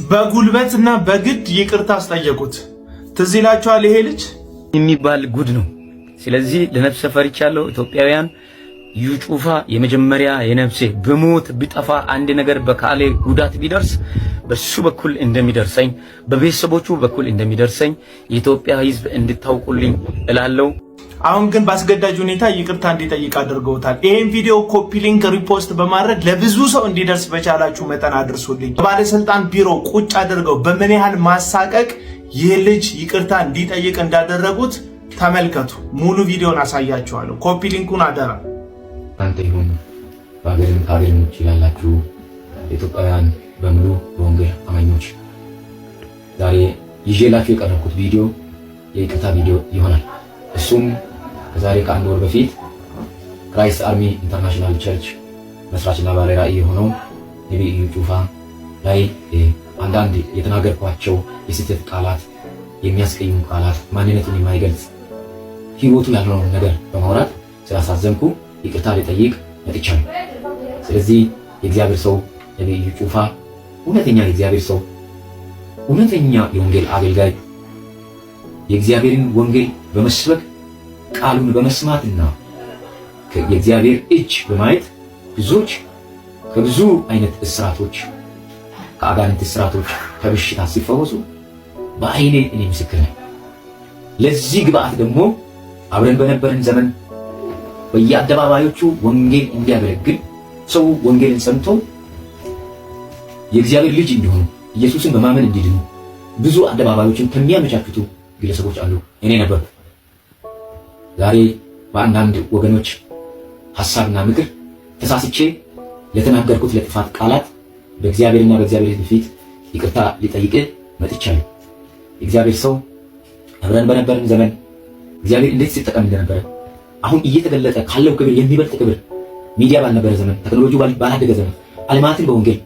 በጉልበትና በግድ ይቅርታ አስጠየቁት። ትዝ ይላችኋል ይሄ ልጅ የሚባል ጉድ ነው። ስለዚህ ለነፍሰ ፈርቻለሁ። ኢትዮጵያውያን እዩ ጩፋ የመጀመሪያ የነፍሴ በሞት ቢጠፋ አንድ ነገር በካሌ ጉዳት ቢደርስ በሱ በኩል እንደሚደርሰኝ በቤተሰቦቹ በኩል እንደሚደርሰኝ የኢትዮጵያ ሕዝብ እንድታውቁልኝ እላለሁ። አሁን ግን በአስገዳጅ ሁኔታ ይቅርታ እንዲጠይቅ አድርገውታል። ይሄን ቪዲዮ ኮፒ ሊንክ ሪፖስት በማድረግ ለብዙ ሰው እንዲደርስ በቻላችሁ መጠን አድርሱልኝ። ባለስልጣን ቢሮ ቁጭ አድርገው በምን ያህል ማሳቀቅ ይህ ልጅ ይቅርታ እንዲጠይቅ እንዳደረጉት ተመልከቱ። ሙሉ ቪዲዮን አሳያችኋለሁ። ኮፒ ሊንኩን አደራ። አንተ ይሁን ባገርን ካገርን ይችላልላችሁ ኢትዮጵያውያን በሙሉ በወንጌል አማኞች ዛሬ ይዤላችሁ የቀረብኩት ቪዲዮ የይቅርታ ቪዲዮ ይሆናል። እሱም ከዛሬ ከአንድ ወር በፊት ክራይስት አርሚ ኢንተርናሽናል ቸርች መስራችና ባለ ራዕይ የሆነው ነብዩ እዩ ጩፋ ላይ አንዳንድ የተናገርኳቸው የስህተት ቃላት፣ የሚያስቀይሙ ቃላት፣ ማንነቱን የማይገልጽ ህይወቱ ያልሆነውን ነገር በማውራት ስላሳዘንኩ ይቅርታ ልጠይቅ መጥቻለሁ። ስለዚህ የእግዚአብሔር ሰው ነብዩ እዩ ጩፋ እውነተኛ የእግዚአብሔር ሰው፣ እውነተኛ የወንጌል አገልጋይ፣ የእግዚአብሔርን ወንጌል በመስበክ ቃሉን በመስማትና የእግዚአብሔር እጅ በማየት ብዙዎች ከብዙ አይነት እስራቶች፣ ከአጋንንት እስራቶች፣ ከበሽታ ሲፈወሱ በአይኔ እኔ ምስክር ነኝ። ለዚህ ግብአት ደግሞ አብረን በነበረን ዘመን በየአደባባዮቹ ወንጌል እንዲያገለግል ሰው ወንጌልን ሰምቶ የእግዚአብሔር ልጅ እንዲሆኑ ኢየሱስን በማመን እንዲድኑ ብዙ አደባባዮችን ከሚያመቻቹቱ ግለሰቦች አሉ። እኔ ነበር። ዛሬ በአንዳንድ ወገኖች ሐሳብና ምክር ተሳስቼ ለተናገርኩት ለጥፋት ቃላት በእግዚአብሔርና በእግዚአብሔር ፊት ይቅርታ ሊጠይቅ መጥቻለሁ። የእግዚአብሔር ሰው አብረን በነበረን ዘመን እግዚአብሔር እንዴት ሲጠቀም እንደነበረ አሁን እየተገለጠ ካለው ክብር የሚበልጥ ክብር ሚዲያ ባልነበረ ዘመን፣ ቴክኖሎጂ ባላደገ ዘመን ዓለማትን በወንጌል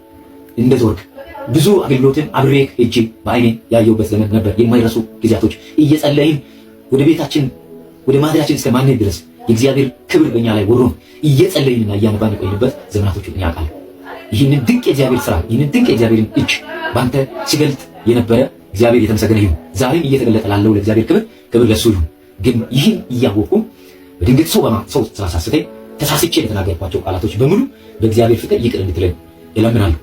እንደዞርክ ብዙ አገልግሎትን አብሬ እጄ በአይኔ ያየሁበት ዘመን ነበር። የማይረሱ ጊዜያቶች እየጸለይን ወደ ቤታችን ወደ ማደሪያችን እስከ ማንሄድ ድረስ የእግዚአብሔር ክብር በእኛ ላይ ወሮን እየጸለይንና እያነባን የቆይንበት ዘመናቶችን ያውቃል። ይህንን ድንቅ የእግዚአብሔር ሥራ፣ ይህንን ድንቅ የእግዚአብሔርን እጅ ባንተ ሲገልጥ የነበረ እግዚአብሔር የተመሰገነ ይሁን። ዛሬም እየተገለጠ ላለው ለእግዚአብሔር ክብር ለሱ ይሁን። ግን ይህን እያወቁ በድንገት ሰው ስላሳስተኝ ተሳስቼ ለተናገርኳቸው ቃላቶች በሙሉ በእግዚአብሔር ፍቅር ይቅር እንድትለኝ እለምናለሁ።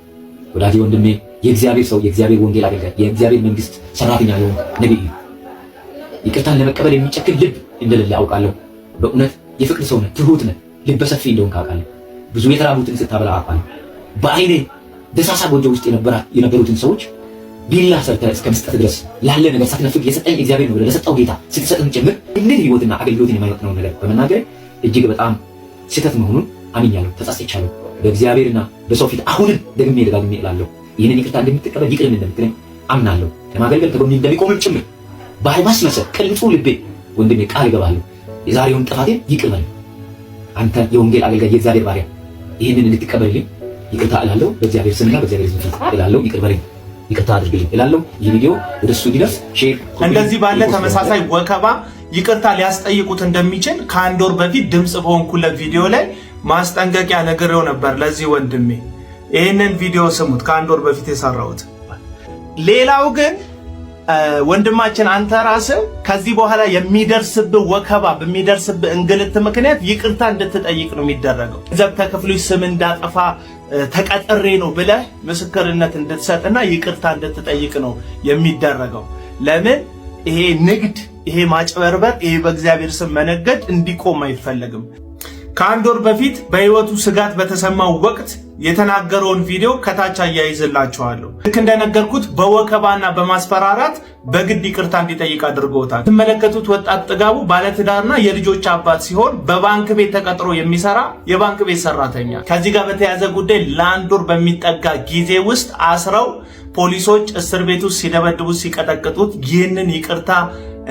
ወዳጄ ወንድሜ፣ የእግዚአብሔር ሰው፣ የእግዚአብሔር ወንጌል አገልጋይ፣ የእግዚአብሔር መንግስት ሰራተኛ የሆነ ነብዩ ይቅርታን ለመቀበል የሚጨክን ልብ እንደሌለ አውቃለሁ። በእውነት የፍቅር ሰው ነህ፣ ትሁት ነህ፣ ልበ ሰፊ እንደሆንክ አውቃለሁ። ብዙ የተራቡትን ስታበላ አውቃለሁ። በአይኔ ደሳሳ ጎጆ ውስጥ የነበሩትን ሰዎች ቢላ ሰርተህ እስከ መስጠት ድረስ ላለ ነገር ሳትነፍግ የሰጠኝ እግዚአብሔር ነው ብለህ ለሰጠው ጌታ ስትሰጥም ጭምር ይህንን ህይወትና አገልግሎትን የማይወጥነውን ነገር በመናገር እጅግ በጣም ስህተት መሆኑን አምኛለሁ፣ ተጸጽቻለሁ። በእግዚአብሔርና በሰው ፊት አሁንም ደግሜ ደጋግሜ እላለሁ። ይህንን ይቅርታ እንደምትቀበል ይቅር እንደምትለኝ አምናለሁ። ለማገልገል ከጎኔ እንደሚቆምም ጭምር ባለማስመሰል ከንጹህ ልቤ ወንድሜ ቃል እገባለሁ። የዛሬውን ጥፋቴን ይቅር በለኝ። አንተ የወንጌል አገልጋይ የእግዚአብሔር ባሪያ ይህንን እንድትቀበልልኝ ይቅርታ እላለሁ። በእግዚአብሔር ስምና በእግዚአብሔር ስም ፊት እላለሁ። ይቅር በለኝ፣ ይቅርታ አድርግልኝ እላለሁ። ይህ ቪዲዮ ወደሱ እንዲደርስ ሼር። እንደዚህ ባለ ተመሳሳይ ወከባ ይቅርታ ሊያስጠይቁት እንደሚችል ከአንድ ወር በፊት ድምጽ በሆንኩለት ቪዲዮ ላይ ማስጠንቀቂያ ነግሬው ነበር ለዚህ ወንድሜ። ይህንን ቪዲዮ ስሙት፣ ከአንድ ወር በፊት የሰራሁት። ሌላው ግን ወንድማችን አንተ ራስህ ከዚህ በኋላ የሚደርስብህ ወከባ በሚደርስብህ እንግልት ምክንያት ይቅርታ እንድትጠይቅ ነው የሚደረገው። ገንዘብ ተከፍሎኝ ስም እንዳጠፋ ተቀጥሬ ነው ብለህ ምስክርነት እንድትሰጥና ይቅርታ እንድትጠይቅ ነው የሚደረገው። ለምን? ይሄ ንግድ፣ ይሄ ማጭበርበር፣ ይሄ በእግዚአብሔር ስም መነገድ እንዲቆም አይፈለግም። ከአንድ ወር በፊት በህይወቱ ስጋት በተሰማው ወቅት የተናገረውን ቪዲዮ ከታች አያይዝላችኋለሁ። ልክ እንደነገርኩት በወከባና በማስፈራራት በግድ ይቅርታ እንዲጠይቅ አድርገውታል። የምትመለከቱት ወጣት ጥጋቡ ባለትዳርና የልጆች አባት ሲሆን በባንክ ቤት ተቀጥሮ የሚሰራ የባንክ ቤት ሰራተኛ። ከዚህ ጋር በተያያዘ ጉዳይ ለአንድ ወር በሚጠጋ ጊዜ ውስጥ አስረው ፖሊሶች እስር ቤት ውስጥ ሲደበድቡት ሲቀጠቅጡት ይህንን ይቅርታ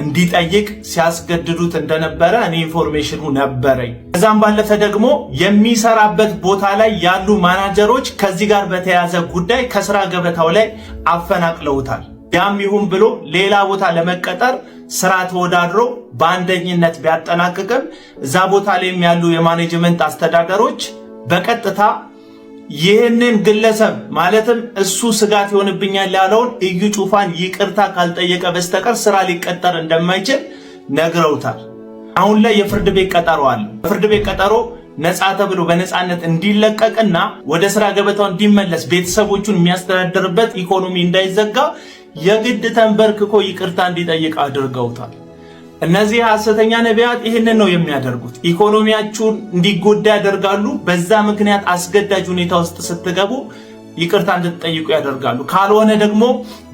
እንዲጠይቅ ሲያስገድዱት እንደነበረ እኔ ኢንፎርሜሽኑ ነበረኝ። ከዛም ባለፈ ደግሞ የሚሰራበት ቦታ ላይ ያሉ ማናጀሮች ከዚህ ጋር በተያያዘ ጉዳይ ከስራ ገበታው ላይ አፈናቅለውታል። ያም ይሁን ብሎ ሌላ ቦታ ለመቀጠር ስራ ተወዳድሮ በአንደኝነት ቢያጠናቅቅም እዛ ቦታ ላይ ያሉ የማኔጅመንት አስተዳደሮች በቀጥታ ይህንን ግለሰብ ማለትም እሱ ስጋት ይሆንብኛል ያለውን እዩ ጩፋን ይቅርታ ካልጠየቀ በስተቀር ስራ ሊቀጠር እንደማይችል ነግረውታል። አሁን ላይ የፍርድ ቤት ቀጠሮ አለ። ፍርድ ቤት ቀጠሮ ነፃ ተብሎ በነፃነት እንዲለቀቅና ወደ ስራ ገበታው እንዲመለስ ቤተሰቦቹን የሚያስተዳድርበት ኢኮኖሚ እንዳይዘጋ የግድ ተንበርክኮ ይቅርታ እንዲጠይቅ አድርገውታል። እነዚህ ሐሰተኛ ነቢያት ይህንን ነው የሚያደርጉት። ኢኮኖሚያችሁን እንዲጎዳ ያደርጋሉ። በዛ ምክንያት አስገዳጅ ሁኔታ ውስጥ ስትገቡ ይቅርታ እንድትጠይቁ ያደርጋሉ። ካልሆነ ደግሞ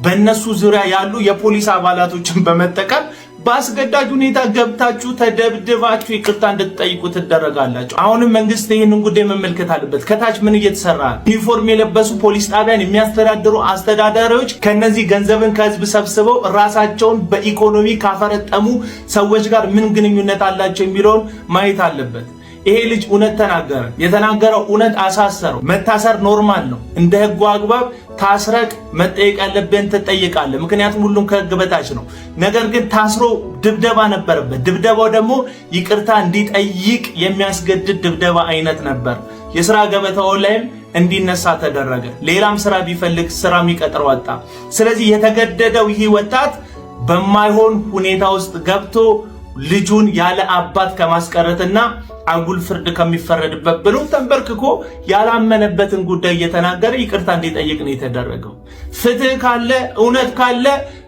በእነሱ ዙሪያ ያሉ የፖሊስ አባላቶችን በመጠቀም በአስገዳጅ ሁኔታ ገብታችሁ ተደብድባችሁ ይቅርታ እንድትጠይቁ ትደረጋላችሁ። አሁንም መንግስት ይህንን ጉዳይ መመልከት አለበት። ከታች ምን እየተሰራ ነው? ዩኒፎርም የለበሱ ፖሊስ ጣቢያን የሚያስተዳድሩ አስተዳዳሪዎች ከነዚህ ገንዘብን ከህዝብ ሰብስበው ራሳቸውን በኢኮኖሚ ካፈረጠሙ ሰዎች ጋር ምን ግንኙነት አላቸው የሚለውን ማየት አለበት። ይሄ ልጅ እውነት ተናገረ። የተናገረው እውነት አሳሰረው። መታሰር ኖርማል ነው። እንደ ህጉ አግባብ ታስረቅ መጠየቅ ያለብን ትጠይቃለህ። ምክንያቱም ሁሉም ከህግ በታች ነው። ነገር ግን ታስሮ ድብደባ ነበረበት። ድብደባው ደግሞ ይቅርታ እንዲጠይቅ የሚያስገድድ ድብደባ አይነት ነበር። የስራ ገበታው ላይም እንዲነሳ ተደረገ። ሌላም ስራ ቢፈልግ ስራ የሚቀጥር ወጣ። ስለዚህ የተገደደው ይህ ወጣት በማይሆን ሁኔታ ውስጥ ገብቶ ልጁን ያለ አባት ከማስቀረትና አጉል ፍርድ ከሚፈረድበት ብሎ ተንበርክኮ ያላመነበትን ጉዳይ እየተናገረ ይቅርታ እንዲጠይቅ ነው የተደረገው። ፍትህ ካለ እውነት ካለ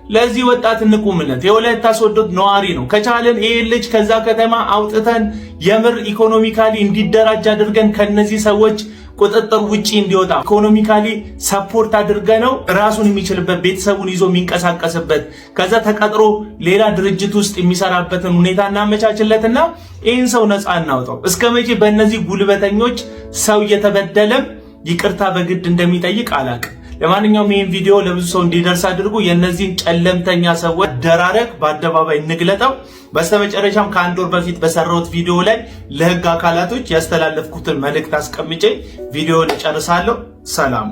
ለዚህ ወጣት እንቁምለት። የወላይታ ሶዶ ነዋሪ ነው። ከቻለን ይሄ ልጅ ከዛ ከተማ አውጥተን የምር ኢኮኖሚካሊ እንዲደራጅ አድርገን ከነዚህ ሰዎች ቁጥጥር ውጪ እንዲወጣ ኢኮኖሚካሊ ሰፖርት አድርገነው ራሱን የሚችልበት ቤተሰቡን ይዞ የሚንቀሳቀስበት ከዛ ተቀጥሮ ሌላ ድርጅት ውስጥ የሚሰራበትን ሁኔታ እናመቻችለትና ይህን ሰው ነፃ እናውጣው። እስከመቼ በእነዚህ ጉልበተኞች ሰው እየተበደለም ይቅርታ በግድ እንደሚጠይቅ አላቅም። ለማንኛውም ይህን ቪዲዮ ለብዙ ሰው እንዲደርስ አድርጉ። የእነዚህን ጨለምተኛ ሰዎች ደራረግ በአደባባይ እንግለጠው። በስተመጨረሻም ከአንድ ወር በፊት በሰራሁት ቪዲዮ ላይ ለህግ አካላቶች ያስተላለፍኩትን መልእክት አስቀምጬ ቪዲዮውን እጨርሳለሁ። ሰላሙ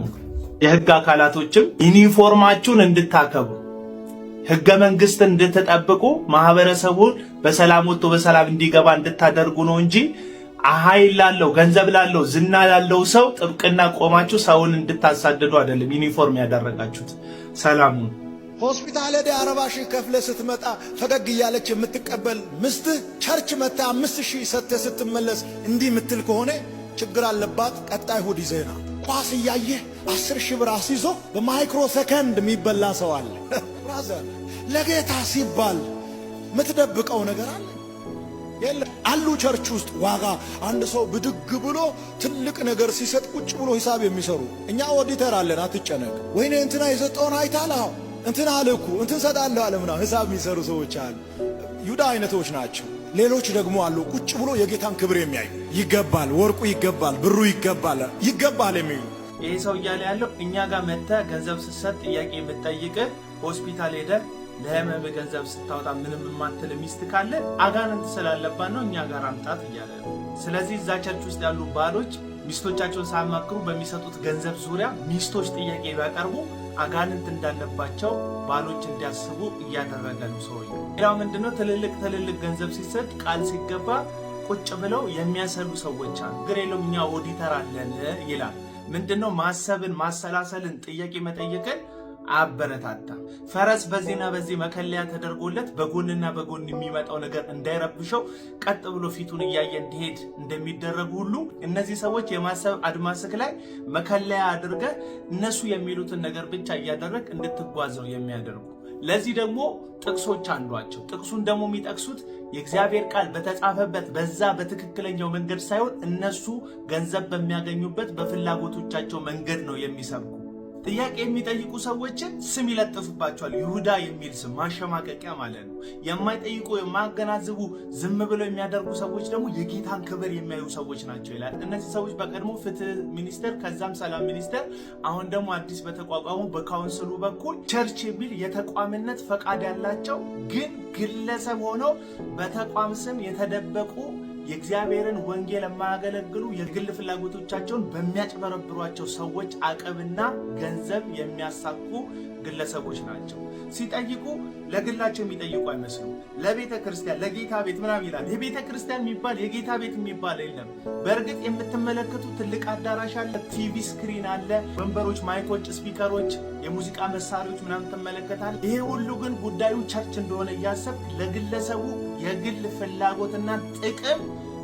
የህግ አካላቶችም ዩኒፎርማችሁን እንድታከብሩ ህገ መንግስት እንድትጠብቁ ማህበረሰቡን በሰላም ወጥቶ በሰላም እንዲገባ እንድታደርጉ ነው እንጂ ኃይል ላለው ገንዘብ ላለው ዝና ላለው ሰው ጥብቅና ቆማችሁ ሰውን እንድታሳድዱ አይደለም ዩኒፎርም ያደረጋችሁት። ሰላሙ ሆስፒታል ሄደ 40 ሺህ ከፍለ ስትመጣ ፈገግ እያለች የምትቀበል ምስትህ ቸርች መታ 5000 ሰጥተህ ስትመለስ እንዲህ ምትል ከሆነ ችግር አለባት። ቀጣይ እሑድ ይዘና ኳስ እያየህ 10 ሺህ ብር አስይዞ በማይክሮ ሰከንድ የሚበላ ሰው አለ። ብራዘር ለጌታ ሲባል ምትደብቀው ነገር አለ አሉ። ቸርች ውስጥ ዋጋ አንድ ሰው ብድግ ብሎ ትልቅ ነገር ሲሰጥ ቁጭ ብሎ ሂሳብ የሚሰሩ እኛ ኦዲተር አለን። አትጨነቅ። ወይኔ እንትና የሰጠውን አይታል እንትና አለኩ እንትን ሰጣለሁ አለ ምናምን ሂሳብ የሚሰሩ ሰዎች አሉ። ይሁዳ አይነቶች ናቸው። ሌሎች ደግሞ አሉ ቁጭ ብሎ የጌታን ክብር የሚያዩ ይገባል፣ ወርቁ ይገባል፣ ብሩ ይገባል የሚሉ። ይሄ ሰው እያለ ያለው እኛ ጋር መጥተህ ገንዘብ ስትሰጥ ጥያቄ የምትጠይቅ ሆስፒታል ሄደህ ለህመም ገንዘብ ስታወጣ ምንም የማትል ሚስት ካለ አጋንንት ስላለባት ነው እኛ ጋር አምጣት እያለ ነው። ስለዚህ እዛ ቸርች ውስጥ ያሉ ባሎች ሚስቶቻቸውን ሳያማክሩ በሚሰጡት ገንዘብ ዙሪያ ሚስቶች ጥያቄ ቢያቀርቡ አጋንንት እንዳለባቸው ባሎች እንዲያስቡ እያደረገ ነው ሰውዬው። ሌላው ምንድነው ትልልቅ ገንዘብ ሲሰጥ ቃል ሲገባ ቁጭ ብለው የሚያሰሉ ሰዎች አሉ። ግን የለውም እኛ ኦዲተር አለን ይላል። ምንድነው ማሰብን ማሰላሰልን ጥያቄ መጠየቅን አበረታታ። ፈረስ በዚህና በዚህ መከለያ ተደርጎለት በጎንና በጎን የሚመጣው ነገር እንዳይረብሸው ቀጥ ብሎ ፊቱን እያየ እንዲሄድ እንደሚደረጉ ሁሉ እነዚህ ሰዎች የማሰብ አድማስክ ላይ መከለያ አድርገህ እነሱ የሚሉትን ነገር ብቻ እያደረግ እንድትጓዘው የሚያደርጉ። ለዚህ ደግሞ ጥቅሶች አሏቸው። ጥቅሱን ደግሞ የሚጠቅሱት የእግዚአብሔር ቃል በተጻፈበት በዛ በትክክለኛው መንገድ ሳይሆን እነሱ ገንዘብ በሚያገኙበት በፍላጎቶቻቸው መንገድ ነው የሚሰብኩ። ጥያቄ የሚጠይቁ ሰዎችን ስም ይለጥፉባቸዋል። ይሁዳ የሚል ስም፣ ማሸማቀቂያ ማለት ነው። የማይጠይቁ የማያገናዝቡ ዝም ብለው የሚያደርጉ ሰዎች ደግሞ የጌታን ክብር የሚያዩ ሰዎች ናቸው ይላል። እነዚህ ሰዎች በቀድሞ ፍትህ ሚኒስቴር ከዛም ሰላም ሚኒስቴር አሁን ደግሞ አዲስ በተቋቋሙ በካውንስሉ በኩል ቸርች የሚል የተቋምነት ፈቃድ ያላቸው ግን ግለሰብ ሆነው በተቋም ስም የተደበቁ የእግዚአብሔርን ወንጌል የማያገለግሉ የግል ፍላጎቶቻቸውን በሚያጭበረብሯቸው ሰዎች አቅምና ገንዘብ የሚያሳኩ ግለሰቦች ናቸው። ሲጠይቁ ለግላቸው የሚጠይቁ አይመስሉም። ለቤተ ክርስቲያን ለጌታ ቤት ምናምን ይላል። የቤተ ክርስቲያን የሚባል የጌታ ቤት የሚባል የለም። በእርግጥ የምትመለከቱ ትልቅ አዳራሽ አለ፣ ቲቪ ስክሪን አለ፣ ወንበሮች፣ ማይኮች፣ ስፒከሮች፣ የሙዚቃ መሳሪያዎች ምናምን ትመለከታል። ይሄ ሁሉ ግን ጉዳዩ ቸርች እንደሆነ እያሰብክ ለግለሰቡ የግል ፍላጎትና ጥቅም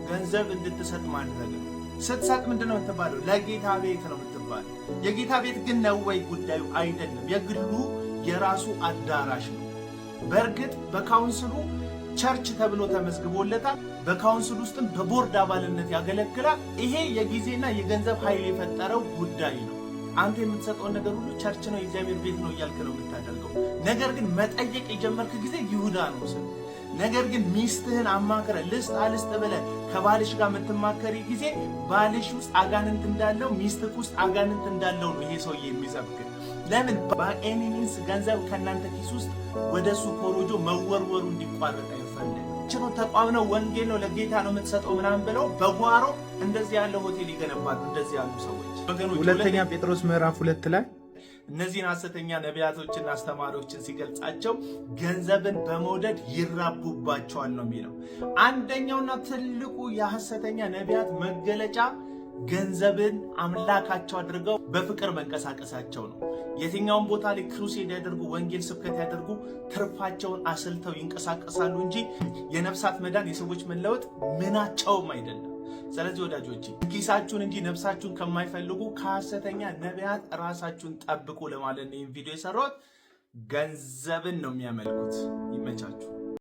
ገንዘብ እንድትሰጥ ማድረግ ነው። ስትሰጥ ምንድነው የምትባለው? ለጌታ ቤት ነው የምትባለው። የጌታ ቤት ግን ነው ወይ? ጉዳዩ አይደለም። የግሉ የራሱ አዳራሽ ነው። በእርግጥ በካውንስሉ ቸርች ተብሎ ተመዝግቦለታል። በካውንስሉ ውስጥም በቦርድ አባልነት ያገለግላል። ይሄ የጊዜና የገንዘብ ኃይል የፈጠረው ጉዳይ ነው። አንተ የምትሰጠውን ነገር ሁሉ ቸርች ነው የእግዚአብሔር ቤት ነው እያልክ ነው የምታደርገው። ነገር ግን መጠየቅ የጀመርክ ጊዜ ይሁዳ ነው ስም። ነገር ግን ሚስትህን አማክረ ልስጥ ብለህ ከባልሽ ጋር የምትማከሪ ጊዜ ባልሽ ውስጥ አጋንንት እንዳለው ሚስትህ ውስጥ አጋንንት እንዳለው ነው ይሄ ሰውዬ የሚሰብክ። ለምን በኤኒ ሚንስ ገንዘብ ከእናንተ ኪስ ውስጥ ወደሱ ኮሮጆ መወርወሩ እንዲቋረጥ አይፈልግ። ችሎ ተቋም ነው፣ ወንጌል ነው፣ ለጌታ ነው የምትሰጠው ምናምን ብለው በጓሮ እንደዚህ ያለ ሆቴል ይገነባሉ። እንደዚህ ያሉ ሰዎች ወገኖች፣ ሁለተኛ ጴጥሮስ ምዕራፍ 2 ላይ እነዚህን ሐሰተኛ ነቢያቶችና አስተማሪዎችን ሲገልጻቸው ገንዘብን በመውደድ ይራቡባቸዋል ነው የሚለው። አንደኛውና ትልቁ የሐሰተኛ ነቢያት መገለጫ ገንዘብን አምላካቸው አድርገው በፍቅር መንቀሳቀሳቸው ነው። የትኛውን ቦታ ላይ ክሩሴድ ያደርጉ፣ ወንጌል ስብከት ያደርጉ፣ ትርፋቸውን አስልተው ይንቀሳቀሳሉ እንጂ የነፍሳት መዳን የሰዎች መለወጥ ምናቸውም አይደለም። ስለዚህ ወዳጆቼ ኪሳችሁን እንጂ ነፍሳችሁን ከማይፈልጉ ከሐሰተኛ ነቢያት ራሳችሁን ጠብቁ ለማለት ነው ይህን ቪዲዮ የሰራሁት። ገንዘብን ነው የሚያመልኩት። ይመቻችሁ።